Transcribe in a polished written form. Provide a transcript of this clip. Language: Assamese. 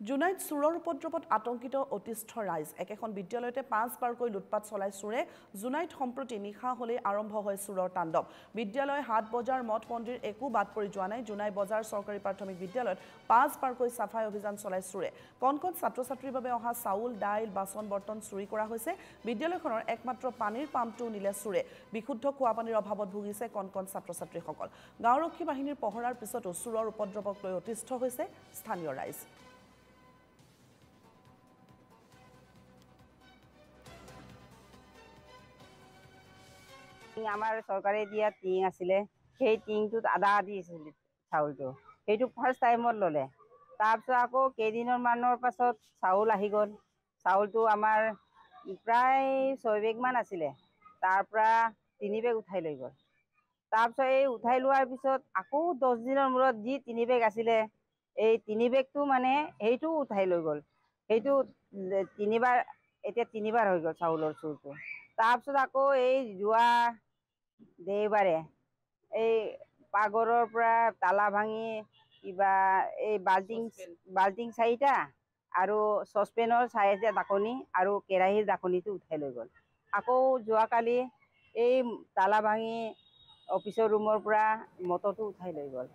জুনাইত চোৰৰ উপদ্ৰৱত আতংকিত অতিষ্ঠ ৰাইজ একেখন বিদ্যালয়তে 5 বাৰকৈ লুটপাট চলাই চোৰে জুনাইত সম্প্ৰতি নিশা হলেই আৰম্ভ হয় চোৰৰ তাণ্ডৱ বিদ্যালয় হাট বজাৰ মঠ মন্দিৰ একো বাদ পৰি যোৱা নাই জুনাই বজাৰ চৰকাৰী প্ৰাথমিক বিদ্যালয়ত 5 বাৰকৈ সাফাই অভিযান চলাই চোৰে কনকন ছাত্ৰ-ছাত্ৰীৰ বাবে অহা চাউল দাইল বাচন বৰ্তন চুৰি কৰা হৈছে বিদ্যালয়খনৰ একমাত্ৰ পানীৰ পাম্পটো নিলে চোৰে বিশুদ্ধ খোৱা পানীৰ অভাৱত ভুগিছে কনকন ছাত্ৰ-ছাত্ৰীসকল গাঁওৰক্ষী বাহিনীৰ পহৰাৰ পিছতো চোৰৰ উপদ্ৰৱক লৈ অতিষ্ঠ হৈছে স্থানীয় ৰাইজ আমাৰ চৰকাৰে দিয়া টিং আছিলে সেই টিংটোত আধা দিছিল চাউলটো সেইটো ফাৰ্ষ্ট টাইমত ল'লে তাৰপিছত আকৌ কেইদিনৰ মানৰ পাছত চাউল আহি গ'ল চাউলটো আমাৰ প্ৰায় 6 বেগ মান আছিলে তাৰ পৰা 3 বেগ উঠাই লৈ গ'ল তাৰপিছত এই উঠাই লোৱাৰ পিছত আকৌ 10 দিনৰ মূৰত যি 3 বেগ আছিলে এই 3 বেগটো মানে সেইটো উঠাই লৈ গ'ল সেইটো তিনিবাৰ এতিয়া 3বাৰ হৈ গ'ল চাউলৰ চুৰটো তাৰপিছত আকৌ এই যোৱা দেওবাৰে এই পাগৰৰ পৰা তালা ভাঙি কিবা এই বাল্টিং 4টা আৰু চচপেনৰ 4টা ঢাকনি আৰু কেৰাহীৰ ঢাকনিটো উঠাই লৈ গ'ল আকৌ যোৱাকালি এই তালা ভাঙি অফিচৰ ৰুমৰ পৰা মটৰটো উঠাই লৈ গ'ল